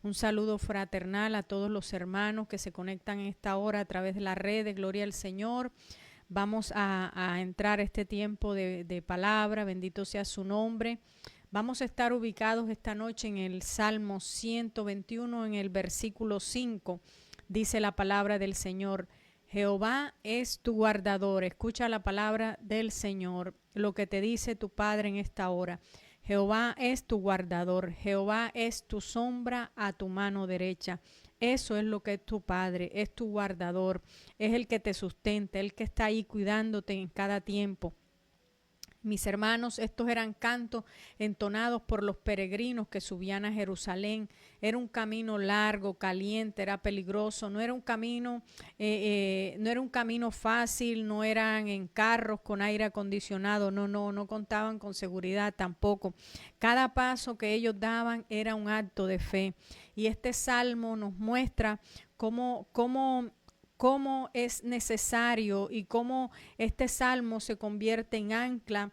Un saludo fraternal a todos los hermanos que se conectan en esta hora a través de la red de Gloria al Señor. Vamos a entrar a este tiempo de palabra, bendito sea su nombre. Vamos a estar ubicados esta noche en el Salmo 121, en el versículo 5. Dice la palabra del Señor: Jehová es tu guardador. Escucha la palabra del Señor, lo que te dice tu Padre en esta hora. Jehová es tu guardador, Jehová es tu sombra a tu mano derecha. Eso es lo que es tu Padre, es tu guardador, es el que te sustenta, el que está ahí cuidándote en cada tiempo. Mis hermanos, estos eran cantos entonados por los peregrinos que subían a Jerusalén. Era un camino largo, caliente, era peligroso, no era un camino fácil, no eran en carros con aire acondicionado, no contaban con seguridad tampoco. Cada paso que ellos daban era un acto de fe. Y este salmo nos muestra cómo es necesario y cómo este salmo se convierte en ancla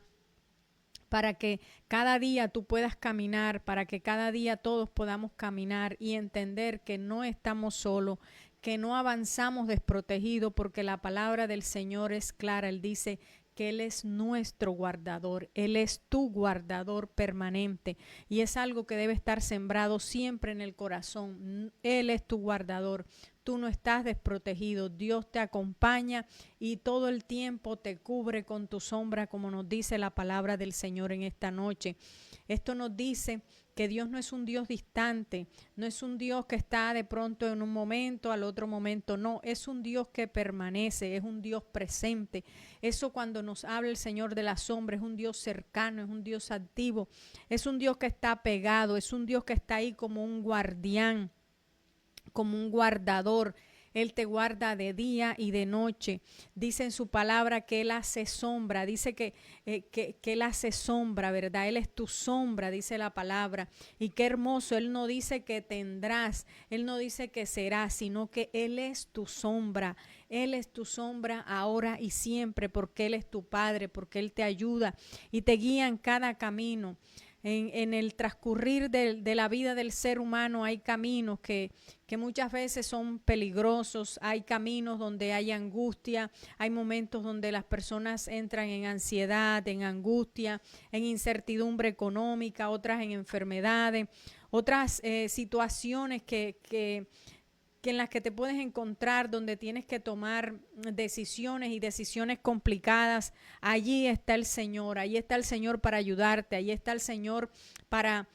para que cada día tú puedas caminar, para que cada día todos podamos caminar y entender que no estamos solos, que no avanzamos desprotegidos, porque la palabra del Señor es clara. Él dice que Él es nuestro guardador, Él es tu guardador permanente, y es algo que debe estar sembrado siempre en el corazón. Él es tu guardador. Tú no estás desprotegido, Dios te acompaña y todo el tiempo te cubre con tu sombra, como nos dice la palabra del Señor en esta noche. Esto nos dice que Dios no es un Dios distante, no es un Dios que está de pronto en un momento, al otro momento, no, es un Dios que permanece, es un Dios presente. Eso cuando nos habla el Señor de la sombra, es un Dios cercano, es un Dios activo, es un Dios que está pegado, es un Dios que está ahí como un guardián, como un guardador. Él te guarda de día y de noche. Dice en su palabra que Él hace sombra. Dice que Él hace sombra, ¿verdad? Él es tu sombra, dice la palabra. Y qué hermoso. Él no dice que tendrás, Él no dice que serás, sino que Él es tu sombra. Él es tu sombra ahora y siempre, porque Él es tu Padre, porque Él te ayuda y te guía en cada camino. En el transcurrir de la vida del ser humano hay caminos que muchas veces son peligrosos, hay caminos donde hay angustia, hay momentos donde las personas entran en ansiedad, en angustia, en incertidumbre económica, otras en enfermedades, otras situaciones que en las que te puedes encontrar, donde tienes que tomar decisiones y decisiones complicadas. Allí está el Señor, allí está el Señor para ayudarte, allí está el Señor para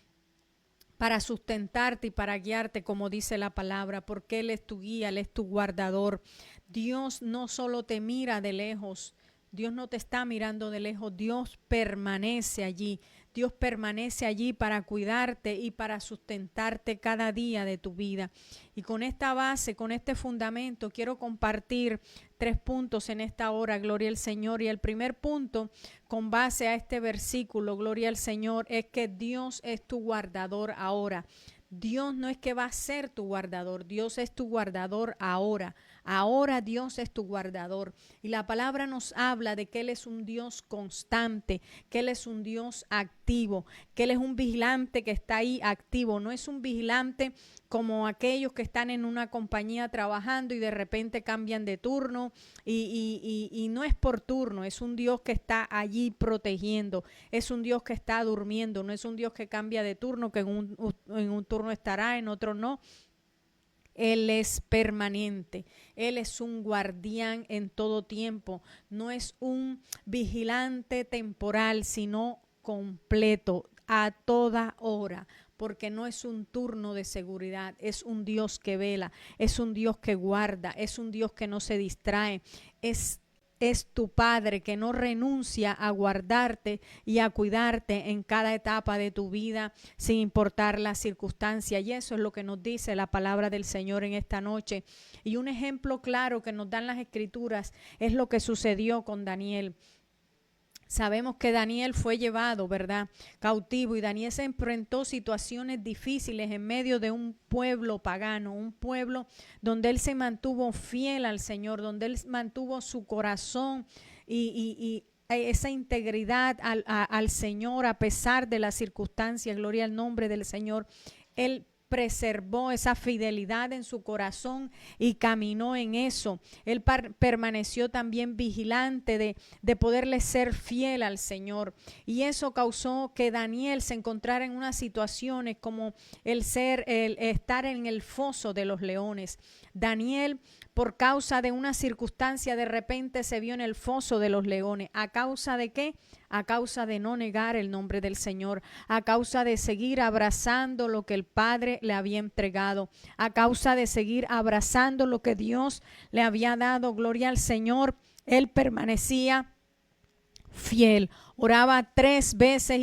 sustentarte y para guiarte, como dice la palabra, porque Él es tu guía, Él es tu guardador. Dios no solo te mira de lejos, Dios no te está mirando de lejos, Dios permanece allí. Dios permanece allí para cuidarte y para sustentarte cada día de tu vida. Y con esta base, con este fundamento, quiero compartir 3 puntos en esta hora, gloria al Señor. Y el primer punto, con base a este versículo, gloria al Señor, es que Dios es tu guardador ahora. Dios no es que va a ser tu guardador, Dios es tu guardador ahora. Ahora Dios es tu guardador. Y la palabra nos habla de que Él es un Dios constante, que Él es un Dios activo, que Él es un vigilante que está ahí activo. No es un vigilante como aquellos que están en una compañía trabajando y de repente cambian de turno y no es por turno, es un Dios que está allí protegiendo, es un Dios que está durmiendo, no es un Dios que cambia de turno, que en un turno estará, en otro no. Él es permanente, Él es un guardián en todo tiempo, no es un vigilante temporal, sino completo, a toda hora, porque no es un turno de seguridad, es un Dios que vela, es un Dios que guarda, es un Dios que no se distrae, es tu Padre que no renuncia a guardarte y a cuidarte en cada etapa de tu vida, sin importar la circunstancia. Y eso es lo que nos dice la palabra del Señor en esta noche. Y un ejemplo claro que nos dan las Escrituras es lo que sucedió con Daniel. Sabemos que Daniel fue llevado, ¿verdad?, cautivo, y Daniel se enfrentó situaciones difíciles en medio de un pueblo pagano, un pueblo donde él se mantuvo fiel al Señor, donde él mantuvo su corazón y esa integridad al Señor a pesar de las circunstancias. Gloria al nombre del Señor. Él preservó esa fidelidad en su corazón y caminó en eso. Él permaneció también vigilante de poderle ser fiel al Señor. Y eso causó que Daniel se encontrara en unas situaciones como el estar en el foso de los leones. Daniel, por causa de una circunstancia, de repente se vio en el foso de los leones. ¿A causa de qué? A causa de no negar el nombre del Señor, a causa de seguir abrazando lo que el Padre le había entregado, a causa de seguir abrazando lo que Dios le había dado. Gloria al Señor. Él permanecía fiel, oraba 3 veces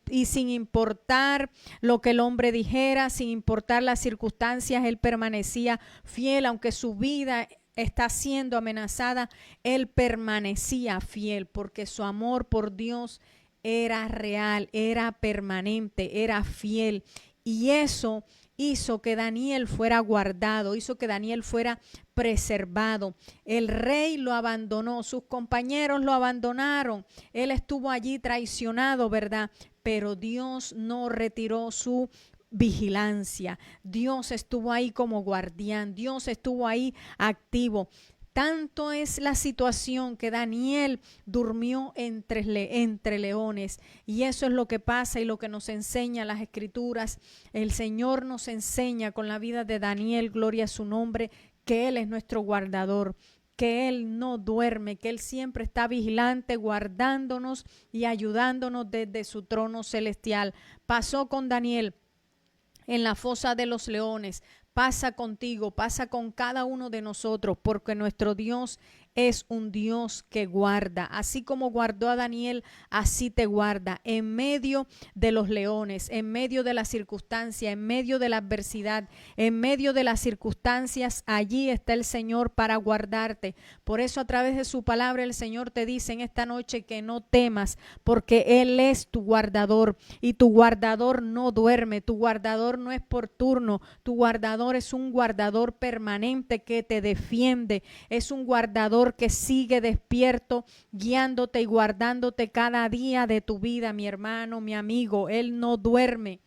y sin importar lo que el hombre dijera, sin importar las circunstancias, él permanecía fiel, aunque su vida está siendo amenazada, él permanecía fiel porque su amor por Dios era real, era permanente, era fiel. Y eso hizo que Daniel fuera guardado, hizo que Daniel fuera preservado. El rey lo abandonó, sus compañeros lo abandonaron, él estuvo allí traicionado, ¿verdad? Pero Dios no retiró su vigilancia. Dios estuvo ahí como guardián, Dios estuvo ahí activo. Tanto es la situación que Daniel durmió entre leones. Y eso es lo que pasa y lo que nos enseña las Escrituras. El Señor nos enseña con la vida de Daniel, gloria a su nombre, que Él es nuestro guardador, que Él no duerme, que Él siempre está vigilante, guardándonos y ayudándonos desde su trono celestial. Pasó con Daniel en la fosa de los leones. Pasa contigo, pasa con cada uno de nosotros, porque nuestro Dios es un Dios que guarda. Así como guardó a Daniel, así te guarda en medio de los leones, en medio de la circunstancia, en medio de la adversidad, en medio de las circunstancias. Allí está el Señor para guardarte. Por eso a través de su palabra el Señor te dice en esta noche que no temas, porque Él es tu guardador y tu guardador no duerme, tu guardador no es por turno, tu guardador es un guardador permanente que te defiende, es un guardador que sigue despierto, guiándote y guardándote cada día de tu vida, mi hermano, mi amigo. Él no duerme.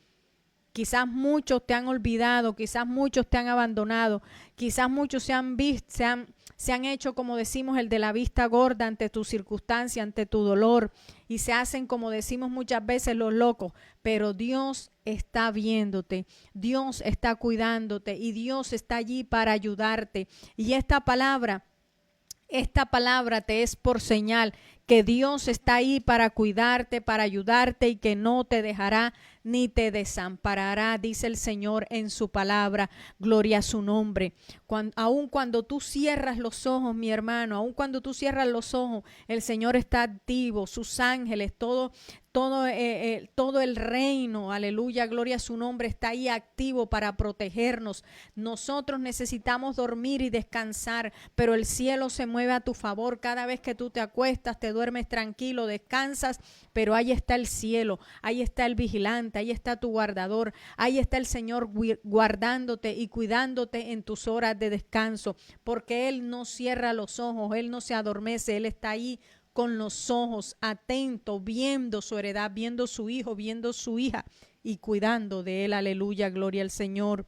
Quizás muchos te han olvidado, quizás muchos te han abandonado, quizás muchos se han hecho, como decimos, el de la vista gorda ante tu circunstancia, ante tu dolor, y se hacen, como decimos muchas veces, los locos. Pero Dios está viéndote, Dios está cuidándote y Dios está allí para ayudarte. Y esta palabra te es por señal que Dios está ahí para cuidarte, para ayudarte y que no te dejará ni te desamparará, dice el Señor en su palabra. Gloria a su nombre. Aun cuando tú cierras los ojos, mi hermano, aun cuando tú cierras los ojos, el Señor está activo, sus ángeles, todo el reino, aleluya, gloria a su nombre, está ahí activo para protegernos. Nosotros necesitamos dormir y descansar, pero el cielo se mueve a tu favor. Cada vez que tú te acuestas, te duermes tranquilo, descansas, pero ahí está el cielo, ahí está el vigilante, ahí está tu guardador, ahí está el Señor guardándote y cuidándote en tus horas de descanso, porque Él no cierra los ojos, Él no se adormece, Él está ahí con los ojos atento, viendo su heredad, viendo su hijo, viendo su hija y cuidando de él. Aleluya, gloria al Señor.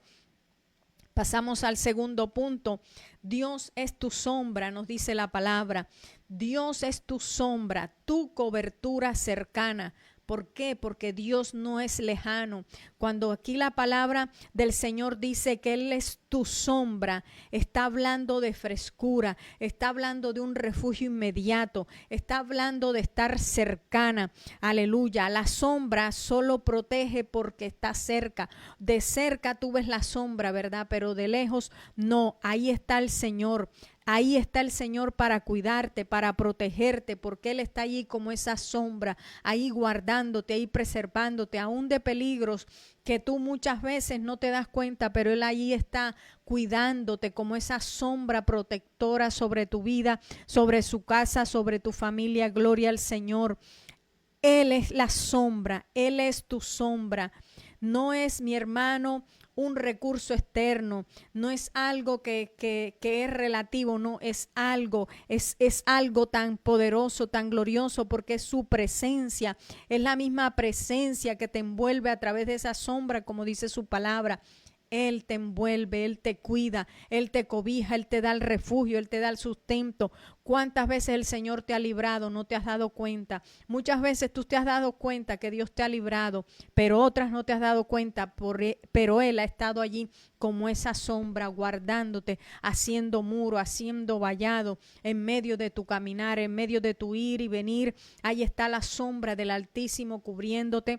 Pasamos al segundo punto. Dios es tu sombra, nos dice la palabra. Dios es tu sombra, tu cobertura cercana. ¿Por qué? Porque Dios no es lejano. Cuando aquí la palabra del Señor dice que Él es tu sombra, está hablando de frescura, está hablando de un refugio inmediato, está hablando de estar cercana. Aleluya. La sombra solo protege porque está cerca. De cerca tú ves la sombra, ¿verdad? Pero de lejos no. Ahí está el Señor. Ahí está el Señor para cuidarte, para protegerte, porque Él está allí como esa sombra, ahí guardándote, ahí preservándote, aún de peligros que tú muchas veces no te das cuenta, pero Él allí está cuidándote como esa sombra protectora sobre tu vida, sobre su casa, sobre tu familia. Gloria al Señor. Él es la sombra, Él es tu sombra. No es, mi hermano, un recurso externo, no es algo que es relativo, no, es algo tan poderoso, tan glorioso, porque es su presencia, es la misma presencia que te envuelve a través de esa sombra, como dice su palabra. Él te envuelve, Él te cuida, Él te cobija, Él te da el refugio, Él te da el sustento. ¿Cuántas veces el Señor te ha librado? No te has dado cuenta. Muchas veces tú te has dado cuenta que Dios te ha librado, pero otras no te has dado cuenta, pero Él ha estado allí como esa sombra, guardándote, haciendo muro, haciendo vallado en medio de tu caminar, en medio de tu ir y venir. Ahí está la sombra del Altísimo cubriéndote.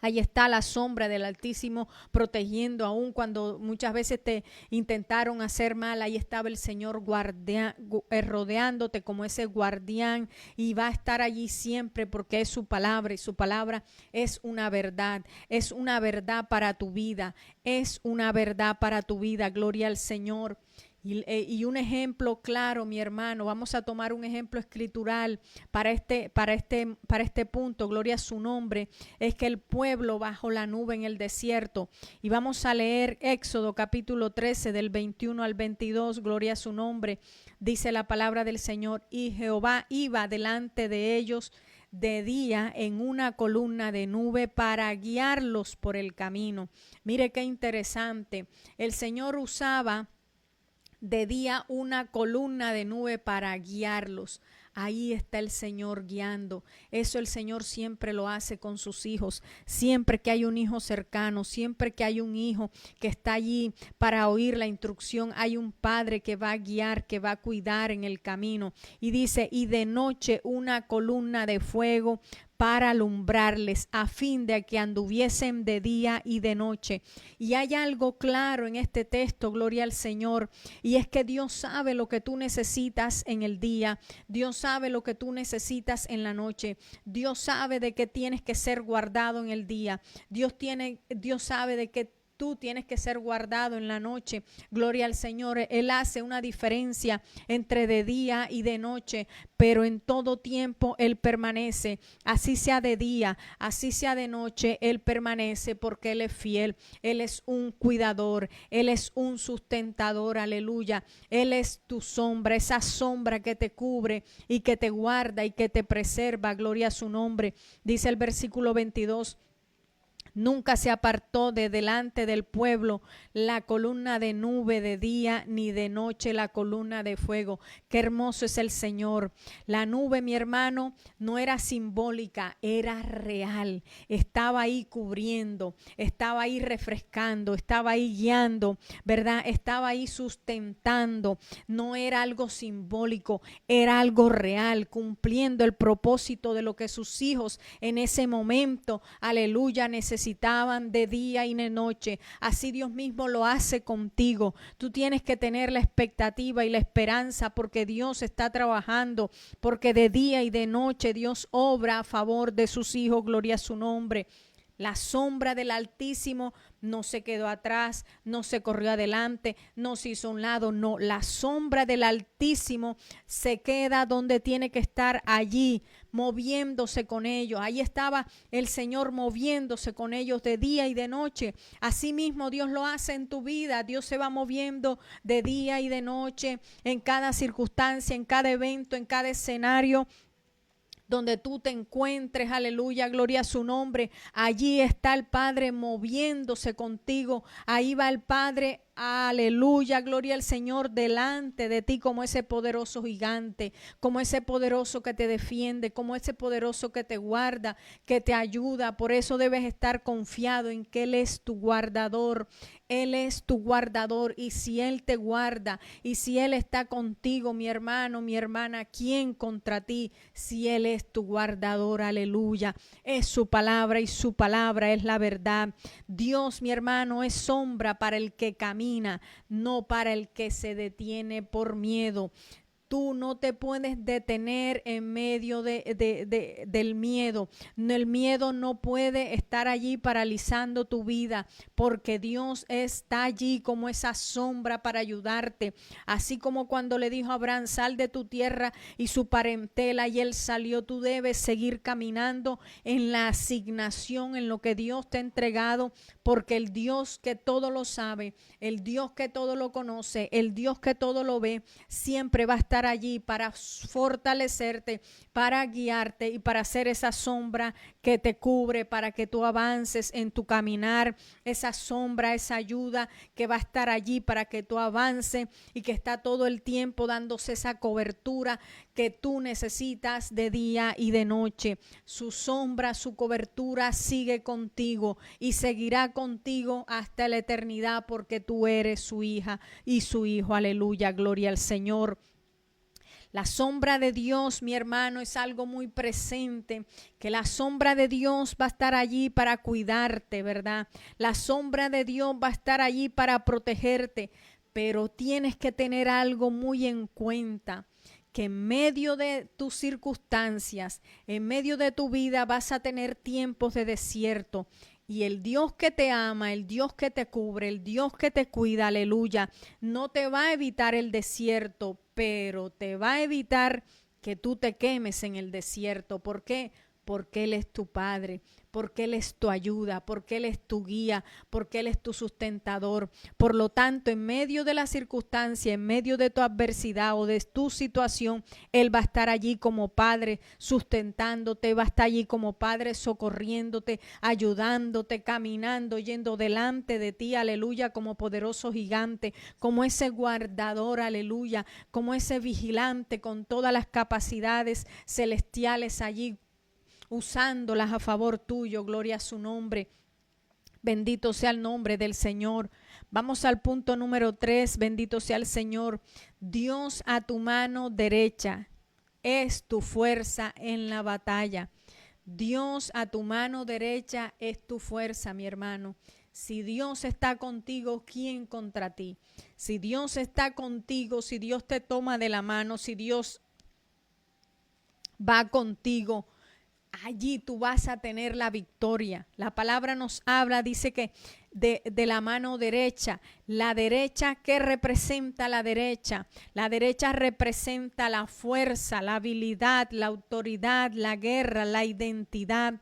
Ahí está la sombra del Altísimo protegiendo, aun cuando muchas veces te intentaron hacer mal. Ahí estaba el Señor rodeándote como ese guardián, y va a estar allí siempre porque es su palabra, y su palabra es una verdad para tu vida, es una verdad para tu vida. Gloria al Señor. Y un ejemplo claro, mi hermano, vamos a tomar un ejemplo escritural para este punto, gloria a su nombre, es que el pueblo bajo la nube en el desierto. Y vamos a leer Éxodo capítulo 13 del 21 al 22, gloria a su nombre. Dice la palabra del Señor: y Jehová iba delante de ellos de día en una columna de nube para guiarlos por el camino. Mire qué interesante, el Señor usaba de día una columna de nube para guiarlos. Ahí está el Señor guiando. Eso el Señor siempre lo hace con sus hijos. Siempre que hay un hijo cercano, siempre que hay un hijo que está allí para oír la instrucción, hay un padre que va a guiar, que va a cuidar en el camino. Y dice: y de noche una columna de fuego para alumbrarles, a fin de que anduviesen de día y de noche. Y hay algo claro en este texto, gloria al Señor, y es que Dios sabe lo que tú necesitas en el día. Dios sabe lo que tú necesitas en la noche. Dios sabe de que tienes que ser guardado en el día. Dios sabe de que tú tienes que ser guardado en la noche. Gloria al Señor. Él hace una diferencia entre de día y de noche, pero en todo tiempo Él permanece. Así sea de día, así sea de noche, Él permanece porque Él es fiel. Él es un cuidador, Él es un sustentador, aleluya. Él es tu sombra, esa sombra que te cubre y que te guarda y que te preserva. Gloria a su nombre. Dice el versículo 22: nunca se apartó de delante del pueblo la columna de nube de día, ni de noche la columna de fuego. Qué hermoso es el Señor. La nube, mi hermano, no era simbólica, era real. Estaba ahí cubriendo, estaba ahí refrescando, estaba ahí guiando, ¿verdad? Estaba ahí sustentando. No era algo simbólico, era algo real, cumpliendo el propósito de lo que sus hijos en ese momento, aleluya, necesitaban de día y de noche. Así Dios mismo lo hace contigo. Tú tienes que tener la expectativa y la esperanza, porque Dios está trabajando, porque de día y de noche Dios obra a favor de sus hijos. Gloria a su nombre. La sombra del Altísimo no se quedó atrás, no se corrió adelante, no se hizo a un lado, no. La sombra del Altísimo se queda donde tiene que estar, allí, moviéndose con ellos. Ahí estaba el Señor moviéndose con ellos de día y de noche. Así mismo Dios lo hace en tu vida. Dios se va moviendo de día y de noche en cada circunstancia, en cada evento, en cada escenario donde tú te encuentres, aleluya, gloria a su nombre. Allí está el Padre moviéndose contigo. Ahí va el Padre, aleluya, gloria al Señor, delante de ti como ese poderoso gigante, como ese poderoso que te defiende, como ese poderoso que te guarda, que te ayuda. Por eso debes estar confiado en que Él es tu guardador. Él es tu guardador, y si Él te guarda y si Él está contigo, mi hermano, mi hermana, ¿quién contra ti? Si Él es tu guardador, aleluya. Es su palabra y su palabra es la verdad. Dios, mi hermano, es sombra para el que camina, no para el que se detiene por miedo. Tú no te puedes detener en medio del miedo. El miedo no puede estar allí paralizando tu vida, porque Dios está allí como esa sombra para ayudarte. Así como cuando le dijo a Abraham: sal de tu tierra y su parentela, y él salió. Tú debes seguir caminando en la asignación, en lo que Dios te ha entregado, porque el Dios que todo lo sabe, el Dios que todo lo conoce, el Dios que todo lo ve, siempre va a estar estar allí para fortalecerte, para guiarte y para ser esa sombra que te cubre, para que tú avances en tu caminar, esa sombra, esa ayuda que va a estar allí para que tú avances y que está todo el tiempo dándose esa cobertura que tú necesitas de día y de noche. Su sombra, su cobertura sigue contigo y seguirá contigo hasta la eternidad, porque tú eres su hija y su hijo. Aleluya, gloria al Señor. La sombra de Dios, mi hermano, es algo muy presente, que la sombra de Dios va a estar allí para cuidarte, ¿verdad? La sombra de Dios va a estar allí para protegerte, pero tienes que tener algo muy en cuenta, que en medio de tus circunstancias, en medio de tu vida, vas a tener tiempos de desierto. Y el Dios que te ama, el Dios que te cubre, el Dios que te cuida, aleluya, no te va a evitar el desierto, pero te va a evitar que tú te quemes en el desierto. ¿Por qué? Porque Él es tu Padre, porque Él es tu ayuda, porque Él es tu guía, porque Él es tu sustentador. Por lo tanto, en medio de la circunstancia, en medio de tu adversidad o de tu situación, Él va a estar allí como Padre sustentándote, va a estar allí como Padre socorriéndote, ayudándote, caminando, yendo delante de ti, aleluya, como poderoso gigante, como ese guardador, aleluya, como ese vigilante con todas las capacidades celestiales allí, usándolas a favor tuyo. Gloria a su nombre. Bendito sea el nombre del Señor. Vamos al punto número 3. Bendito sea el Señor. Dios a tu mano derecha es tu fuerza en la batalla. Dios a tu mano derecha es tu fuerza, mi hermano. Si Dios está contigo, ¿quién contra ti? Si Dios está contigo, si Dios te toma de la mano, si Dios va contigo, allí tú vas a tener la victoria. La palabra nos habla, dice que de la mano derecha. La derecha, ¿qué representa la derecha? La derecha representa la fuerza, la habilidad, la autoridad, la guerra, la identidad.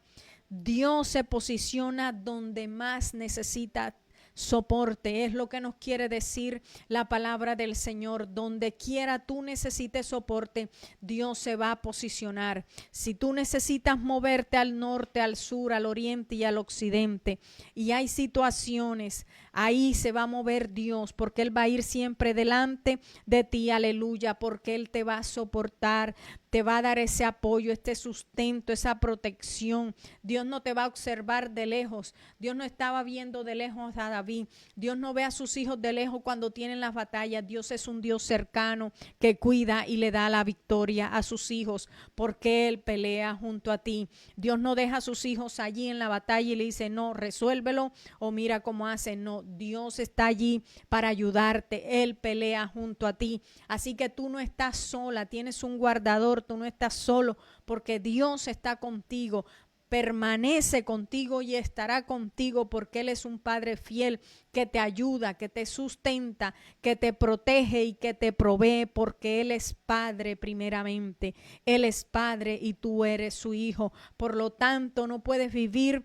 Dios se posiciona donde más necesita soporte. Es lo que nos quiere decir la palabra del Señor. Donde quiera tú necesites soporte, Dios se va a posicionar. Si tú necesitas moverte al norte, al sur, al oriente y al occidente, y hay situaciones, ahí se va a mover Dios, porque Él va a ir siempre delante de ti, aleluya, porque Él te va a soportar, te va a dar ese apoyo, este sustento, esa protección. Dios no te va a observar de lejos. Dios no estaba viendo de lejos a David. Dios no ve a sus hijos de lejos cuando tienen las batallas. Dios es un Dios cercano que cuida y le da la victoria a sus hijos, porque Él pelea junto a ti. Dios no deja a sus hijos allí en la batalla y le dice, no, resuélvelo o mira cómo hace. No, Dios está allí para ayudarte. Él pelea junto a ti. Así que tú no estás sola, tienes un guardador. Tú no estás solo, porque Dios está contigo, permanece contigo y estará contigo, porque Él es un Padre fiel que te ayuda, que te sustenta, que te protege y que te provee, porque Él es Padre primeramente. Él es Padre y tú eres su hijo. Por lo tanto, no puedes vivir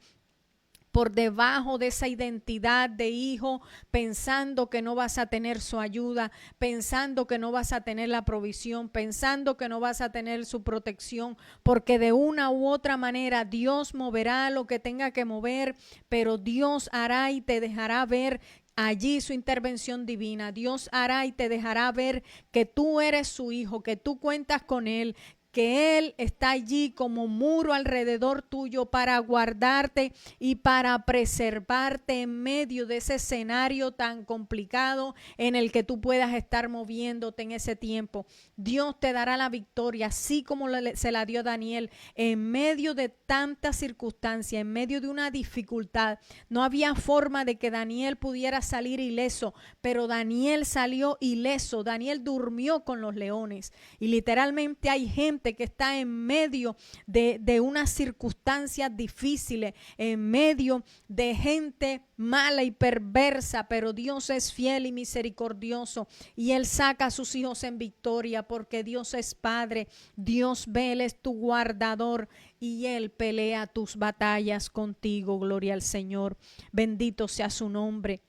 por debajo de esa identidad de hijo, pensando que no vas a tener su ayuda, pensando que no vas a tener la provisión, pensando que no vas a tener su protección, porque de una u otra manera Dios moverá lo que tenga que mover, pero Dios hará y te dejará ver allí su intervención divina. Dios hará y te dejará ver que tú eres su hijo, que tú cuentas con Él, que Él está allí como muro alrededor tuyo para guardarte y para preservarte en medio de ese escenario tan complicado en el que tú puedas estar moviéndote en ese tiempo. Dios te dará la victoria, así como se la dio a Daniel en medio de tantas circunstancias, en medio de una dificultad. No había forma de que Daniel pudiera salir ileso, pero Daniel salió ileso. Daniel durmió con los leones. Y literalmente hay gente que está en medio de unas circunstancias difíciles, en medio de gente mala y perversa, pero Dios es fiel y misericordioso y Él saca a sus hijos en victoria, porque Dios es Padre, Dios ve, Él es tu guardador y Él pelea tus batallas contigo. Gloria al Señor, bendito sea su nombre.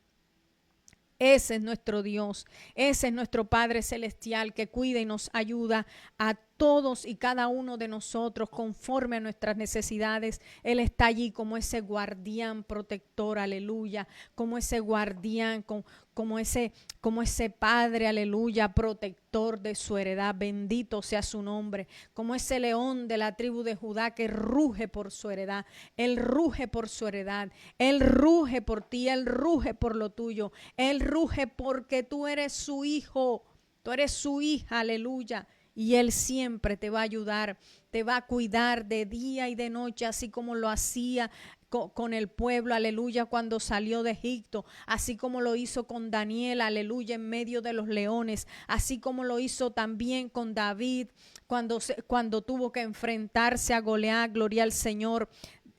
Ese es nuestro Dios, ese es nuestro Padre Celestial que cuida y nos ayuda a todos y cada uno de nosotros conforme a nuestras necesidades. Él está allí como ese guardián protector, aleluya, como ese guardián, como ese Padre, aleluya, protector de su heredad. Bendito sea su nombre, como ese león de la tribu de Judá que ruge por su heredad. Él ruge por su heredad, Él ruge por ti, Él ruge por lo tuyo, Él ruge porque tú eres su hijo, tú eres su hija, aleluya. Y Él siempre te va a ayudar, te va a cuidar de día y de noche, así como lo hacía con el pueblo, aleluya, cuando salió de Egipto, así como lo hizo con Daniel, aleluya, en medio de los leones, así como lo hizo también con David, cuando tuvo que enfrentarse a Goliat. Gloria al Señor,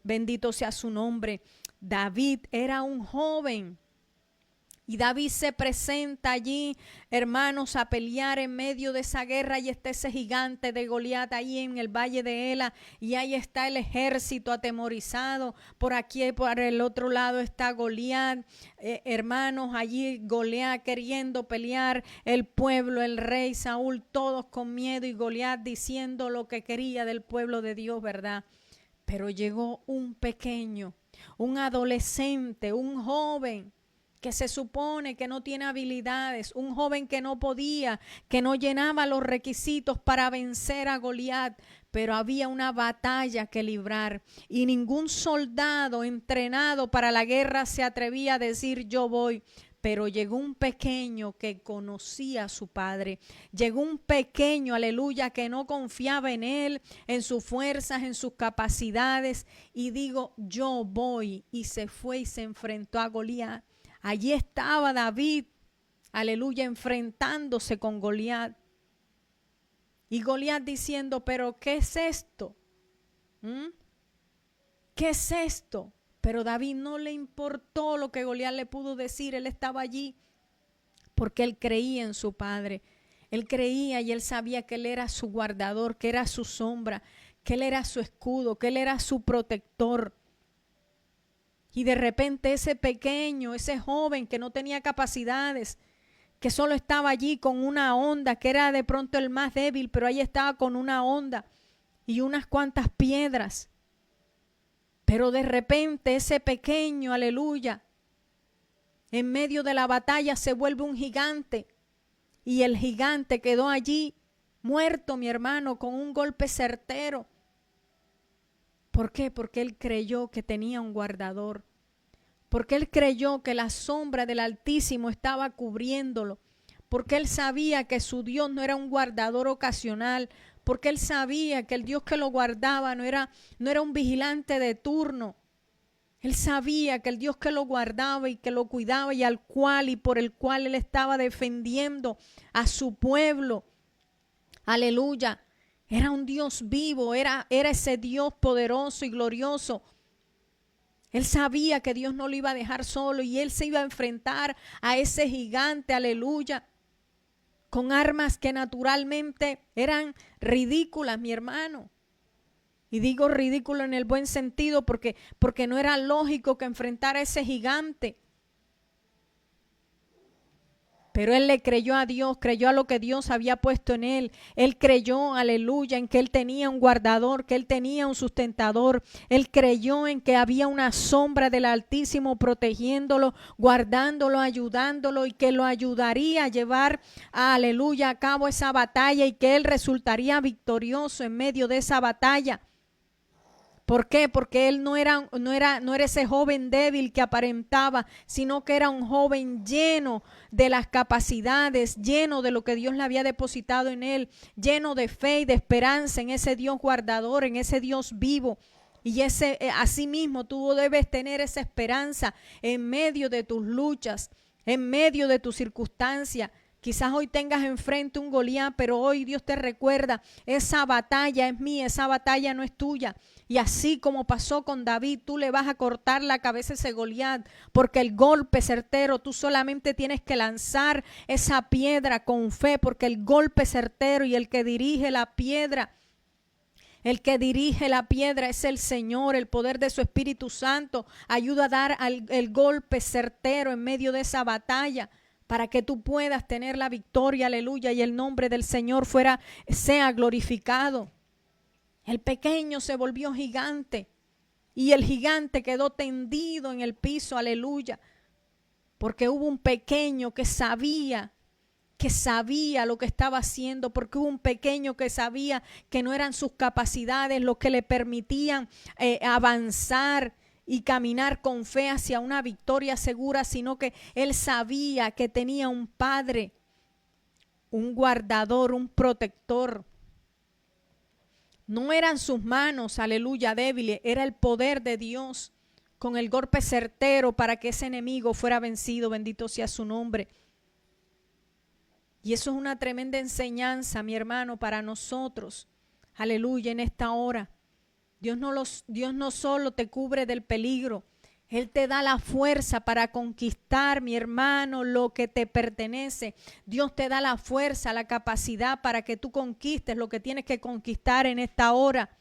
bendito sea su nombre. David era un joven. Y David se presenta allí, hermanos, a pelear en medio de esa guerra. Y está ese gigante de Goliat ahí en el valle de Ela. Y ahí está el ejército atemorizado. Por aquí, por el otro lado está Goliat. Hermanos, allí Goliat queriendo pelear. El pueblo, el rey Saúl, todos con miedo. Y Goliat diciendo lo que quería del pueblo de Dios, ¿verdad? Pero llegó un pequeño, un adolescente, un joven, que se supone que no tiene habilidades, un joven que no podía, que no llenaba los requisitos para vencer a Goliat, pero había una batalla que librar y ningún soldado entrenado para la guerra se atrevía a decir yo voy. Pero llegó un pequeño que conocía a su padre. Llegó un pequeño, aleluya, que no confiaba en él, en sus fuerzas, en sus capacidades. Y digo, yo voy. Y se fue y se enfrentó a Goliat. Allí estaba David, aleluya, enfrentándose con Goliat. Y Goliat diciendo, pero ¿qué es esto? ¿Qué es esto? Pero David no le importó lo que Goliat le pudo decir. Él estaba allí porque él creía en su padre. Él creía y él sabía que él era su guardador, que era su sombra, que él era su escudo, que él era su protector. Y de repente ese pequeño, ese joven que no tenía capacidades, que solo estaba allí con una honda, que era de pronto el más débil, pero ahí estaba con una honda y unas cuantas piedras. Pero de repente ese pequeño, aleluya, en medio de la batalla se vuelve un gigante. Y el gigante quedó allí muerto, mi hermano, con un golpe certero. ¿Por qué? Porque él creyó que tenía un guardador. Porque él creyó que la sombra del Altísimo estaba cubriéndolo. Porque él sabía que su Dios no era un guardador ocasional. Porque él sabía que el Dios que lo guardaba no era un vigilante de turno. Él sabía que el Dios que lo guardaba y que lo cuidaba y al cual y por el cual él estaba defendiendo a su pueblo, aleluya, era un Dios vivo, era ese Dios poderoso y glorioso. Él sabía que Dios no lo iba a dejar solo y él se iba a enfrentar a ese gigante, aleluya, con armas que naturalmente eran ridículas, mi hermano. Y digo ridículo en el buen sentido porque no era lógico que enfrentara a ese gigante. Pero él le creyó a Dios, creyó a lo que Dios había puesto en él. Él creyó, aleluya, en que él tenía un guardador, que él tenía un sustentador. Él creyó en que había una sombra del Altísimo protegiéndolo, guardándolo, ayudándolo y que lo ayudaría a llevar, aleluya, a cabo esa batalla y que él resultaría victorioso en medio de esa batalla. ¿Por qué? Porque él no era ese joven débil que aparentaba, sino que era un joven lleno de las capacidades, lleno de lo que Dios le había depositado en él, lleno de fe y de esperanza en ese Dios guardador, en ese Dios vivo. Y asimismo tú debes tener esa esperanza en medio de tus luchas, en medio de tus circunstancias. Quizás hoy tengas enfrente un Goliat, pero hoy Dios te recuerda, esa batalla es mía, esa batalla no es tuya. Y así como pasó con David, tú le vas a cortar la cabeza a ese Goliat, porque el golpe certero, tú solamente tienes que lanzar esa piedra con fe, porque el golpe certero y el que dirige la piedra es el Señor. El poder de su Espíritu Santo ayuda a dar el golpe certero en medio de esa batalla. para que tú puedas tener la victoria, aleluya, y el nombre del Señor sea glorificado. El pequeño se volvió gigante y el gigante quedó tendido en el piso, aleluya, porque hubo un pequeño que sabía lo que estaba haciendo, porque hubo un pequeño que sabía que no eran sus capacidades lo que le permitían avanzar y caminar con fe hacia una victoria segura, sino que él sabía que tenía un padre, un guardador, un protector. No eran sus manos, aleluya, débiles, era el poder de Dios con el golpe certero para que ese enemigo fuera vencido, bendito sea su nombre. Y eso es una tremenda enseñanza, mi hermano, para nosotros. Aleluya, en esta hora. Dios no solo te cubre del peligro, Él te da la fuerza para conquistar, mi hermano, lo que te pertenece. Dios te da la fuerza, la capacidad para que tú conquistes lo que tienes que conquistar en esta hora.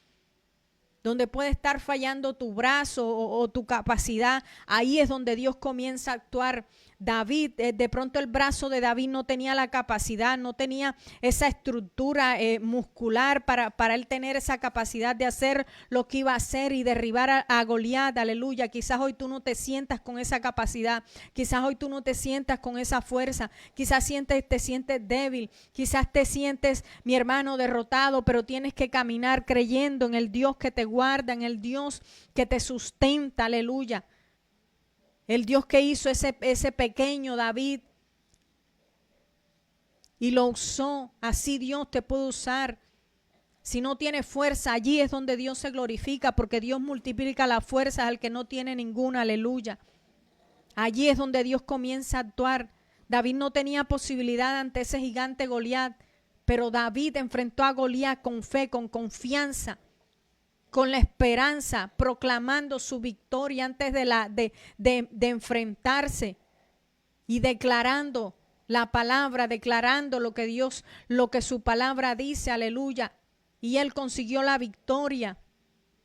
Donde puede estar fallando tu brazo o tu capacidad, ahí es donde Dios comienza a actuar. David, de pronto el brazo de David no tenía la capacidad, no tenía esa estructura muscular para él tener esa capacidad de hacer lo que iba a hacer y derribar a Goliat, aleluya. Quizás hoy tú no te sientas con esa capacidad, quizás hoy tú no te sientas con esa fuerza, quizás te sientes débil, quizás te sientes, mi hermano, derrotado, pero tienes que caminar creyendo en el Dios que te guarda, en el Dios que te sustenta, aleluya. El Dios que hizo ese pequeño David y lo usó, así Dios te puede usar. Si no tienes fuerza, allí es donde Dios se glorifica, porque Dios multiplica las fuerzas al que no tiene ninguna, aleluya. Allí es donde Dios comienza a actuar. David no tenía posibilidad ante ese gigante Goliat, pero David enfrentó a Goliat con fe, con confianza, con la esperanza, proclamando su victoria antes de enfrentarse y declarando la palabra, declarando lo que su palabra dice, aleluya. Y él consiguió la victoria,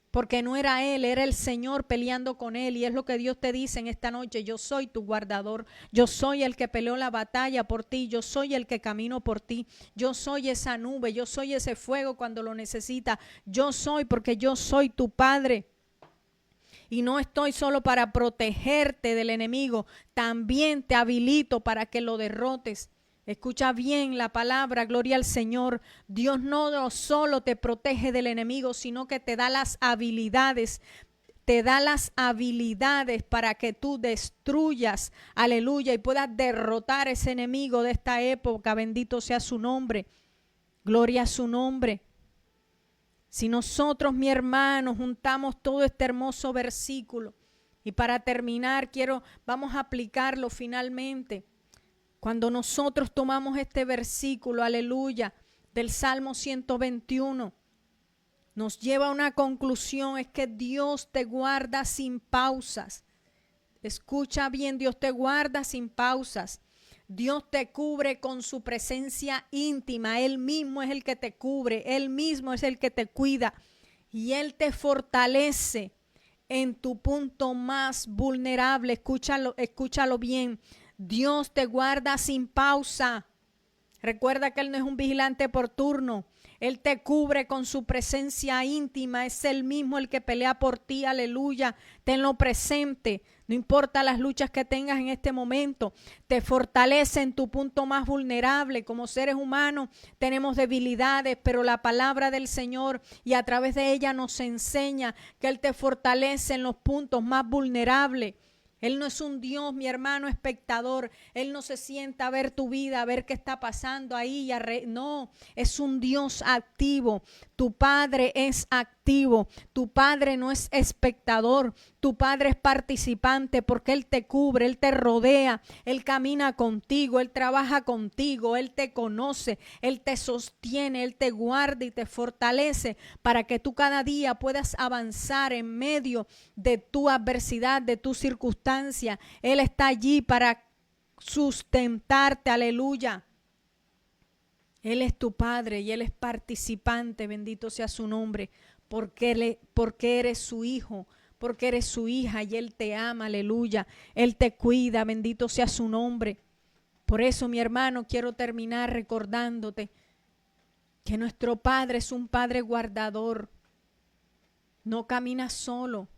porque no era él, era el Señor peleando con él. Y es lo que Dios te dice en esta noche: yo soy tu guardador, yo soy el que peleó la batalla por ti, yo soy el que camino por ti, yo soy esa nube, yo soy ese fuego cuando lo necesitas, yo soy, porque yo soy tu Padre. Y no estoy solo para protegerte del enemigo, también te habilito para que lo derrotes. Escucha bien la palabra, gloria al Señor. Dios no solo te protege del enemigo, sino que te da las habilidades. Te da las habilidades para que tú destruyas, aleluya, y puedas derrotar ese enemigo de esta época. Bendito sea su nombre. Gloria a su nombre. Si nosotros, mi hermano, juntamos todo este hermoso versículo, y para terminar vamos a aplicarlo finalmente. Cuando nosotros tomamos este versículo, aleluya, del Salmo 121, nos lleva a una conclusión: es que Dios te guarda sin pausas. Escucha bien, Dios te guarda sin pausas. Dios te cubre con su presencia íntima. Él mismo es el que te cubre, Él mismo es el que te cuida, y Él te fortalece en tu punto más vulnerable. Escúchalo bien. Dios te guarda sin pausa. Recuerda que Él no es un vigilante por turno. Él te cubre con su presencia íntima. Es Él mismo el que pelea por ti. Aleluya. Tenlo presente. No importa las luchas que tengas en este momento. Te fortalece en tu punto más vulnerable. Como seres humanos tenemos debilidades, pero la palabra del Señor, y a través de ella, nos enseña que Él te fortalece en los puntos más vulnerables. Él no es un Dios, mi hermano, espectador. Él no se sienta a ver tu vida, a ver qué está pasando ahí. No, es un Dios activo. Tu Padre es activo. Tu Padre no es espectador. Tu Padre es participante, porque Él te cubre, Él te rodea, Él camina contigo, Él trabaja contigo, Él te conoce, Él te sostiene, Él te guarda y te fortalece para que tú cada día puedas avanzar en medio de tu adversidad, de tu circunstancia. Él está allí para sustentarte, aleluya. Él es tu Padre y Él es participante, bendito sea su nombre, porque eres su hijo, porque eres su hija, y Él te ama, aleluya. Él te cuida, bendito sea su nombre. Por eso, mi hermano, quiero terminar recordándote que nuestro Padre es un Padre guardador. No caminas solo.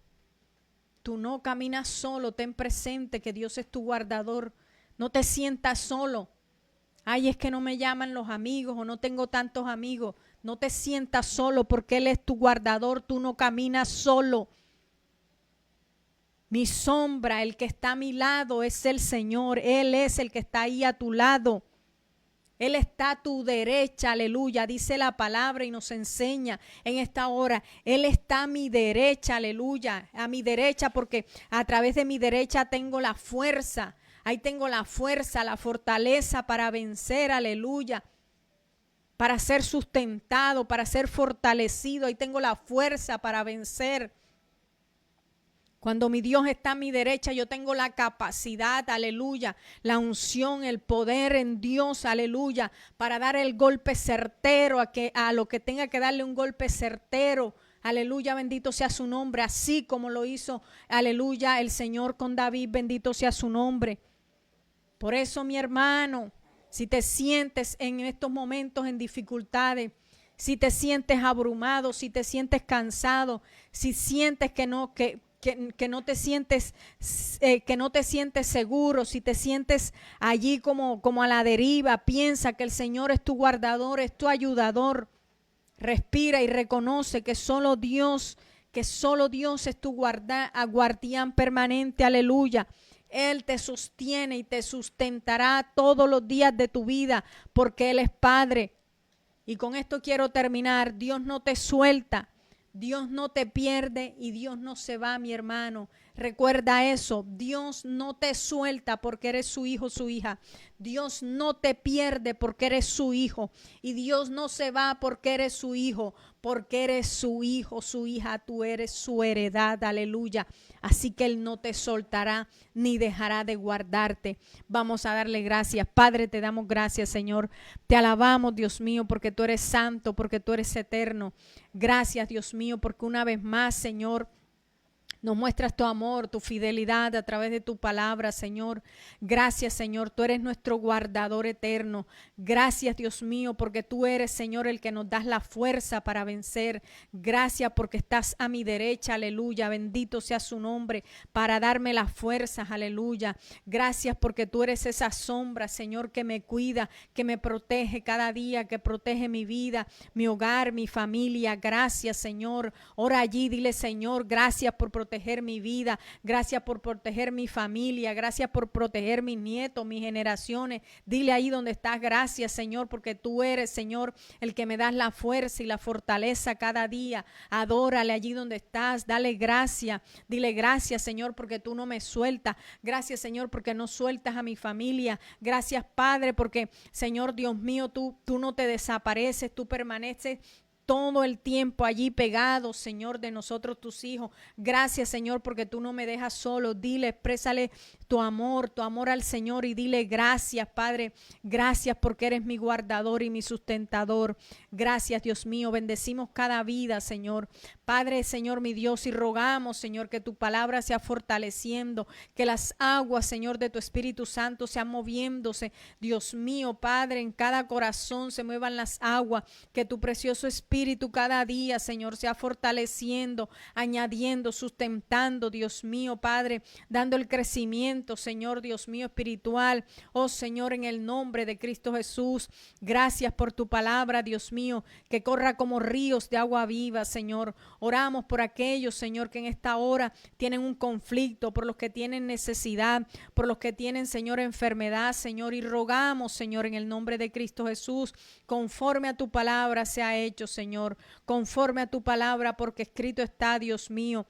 Tú no caminas solo. Ten presente que Dios es tu guardador. No te sientas solo. Ay, es que no me llaman los amigos o no tengo tantos amigos. No te sientas solo porque Él es tu guardador. Tú no caminas solo. Mi sombra, el que está a mi lado es el Señor. Él es el que está ahí a tu lado. Él está a tu derecha, aleluya. Dice la palabra y nos enseña en esta hora. Él está a mi derecha, aleluya. A mi derecha porque a través de mi derecha tengo la fuerza. Ahí tengo la fuerza, la fortaleza para vencer, aleluya. Para ser sustentado, para ser fortalecido. Ahí tengo la fuerza para vencer. Cuando mi Dios está a mi derecha, yo tengo la capacidad, aleluya, la unción, el poder en Dios, aleluya, para dar el golpe certero a lo que tenga que darle un golpe certero. Aleluya, bendito sea su nombre, así como lo hizo, aleluya, el Señor con David, bendito sea su nombre. Por eso, mi hermano, si te sientes en estos momentos en dificultades, si te sientes abrumado, si te sientes cansado, si sientes que no te sientes seguro, si te sientes allí como a la deriva, piensa que el Señor es tu guardador, es tu ayudador. Respira y reconoce que solo Dios es tu guardián permanente, aleluya. Él te sostiene y te sustentará todos los días de tu vida porque Él es Padre. Y con esto quiero terminar. Dios no te suelta. Dios no te pierde y Dios no se va, mi hermano. Recuerda eso, Dios no te suelta porque eres su hijo, su hija. Dios no te pierde porque eres su hijo. Y Dios no se va porque eres su hijo, porque eres su hijo, su hija. Tú eres su heredad, aleluya. Así que Él no te soltará ni dejará de guardarte. Vamos a darle gracias. Padre, te damos gracias, Señor. Te alabamos, Dios mío, porque tú eres santo, porque tú eres eterno. Gracias, Dios mío, porque una vez más, Señor, nos muestras tu amor, tu fidelidad a través de tu palabra, Señor. Gracias, Señor. Tú eres nuestro guardador eterno. Gracias, Dios mío, porque tú eres, Señor, el que nos das la fuerza para vencer. Gracias porque estás a mi derecha, aleluya. Bendito sea su nombre para darme las fuerzas, aleluya. Gracias porque tú eres esa sombra, Señor, que me cuida, que me protege cada día, que protege mi vida, mi hogar, mi familia. Gracias, Señor. Ora allí, dile, Señor, gracias por proteger mi vida, gracias por proteger mi familia, gracias por proteger mis nietos, mis generaciones. Dile ahí donde estás, gracias, Señor, porque tú eres, Señor, el que me das la fuerza y la fortaleza cada día. Adórale allí donde estás, dale gracias, dile gracias, Señor, porque tú no me sueltas. Gracias, Señor, porque no sueltas a mi familia. Gracias, Padre, porque, Señor Dios mío, tú no te desapareces, tú permaneces todo el tiempo allí pegado, Señor, de nosotros tus hijos. Gracias, Señor, porque tú no me dejas solo. Dile, exprésale tu amor al Señor y dile gracias, Padre. Gracias porque eres mi guardador y mi sustentador. Gracias, Dios mío. Bendecimos cada vida, Señor. Padre, Señor, mi Dios, y rogamos, Señor, que tu palabra sea fortaleciendo, que las aguas, Señor, de tu Espíritu Santo sean moviéndose. Dios mío, Padre, en cada corazón se muevan las aguas, que tu precioso Espíritu cada día, Señor, sea fortaleciendo, añadiendo, sustentando, Dios mío, Padre, dando el crecimiento, Señor, Dios mío, espiritual. Oh, Señor, en el nombre de Cristo Jesús, gracias por tu palabra, Dios mío, que corra como ríos de agua viva, Señor. Oramos por aquellos, Señor, que en esta hora tienen un conflicto, por los que tienen necesidad, por los que tienen, Señor, enfermedad, Señor, y rogamos, Señor, en el nombre de Cristo Jesús, conforme a tu palabra sea hecho, Señor, conforme a tu palabra, porque escrito está, Dios mío.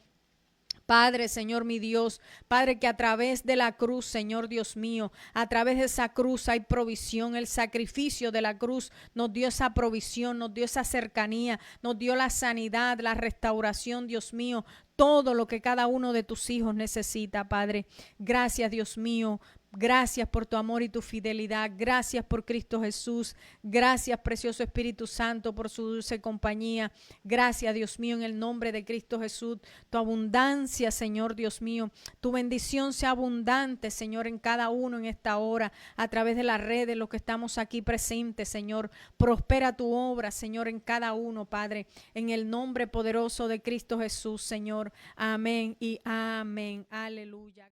Padre, Señor, mi Dios, Padre, que a través de la cruz, Señor, Dios mío, a través de esa cruz hay provisión. El sacrificio de la cruz nos dio esa provisión, nos dio esa cercanía, nos dio la sanidad, la restauración, Dios mío, todo lo que cada uno de tus hijos necesita, Padre. Gracias, Dios mío, Gracias por tu amor y tu fidelidad. Gracias por Cristo Jesús. Gracias, precioso Espíritu Santo, por su dulce compañía. Gracias, Dios mío, en el nombre de Cristo Jesús. Tu abundancia, Señor Dios mío. Tu bendición sea abundante, Señor, en cada uno en esta hora, a través de las redes, los que estamos aquí presentes, Señor. Prospera tu obra, Señor, en cada uno, Padre, en el nombre poderoso de Cristo Jesús, Señor. Amén y amén. Aleluya.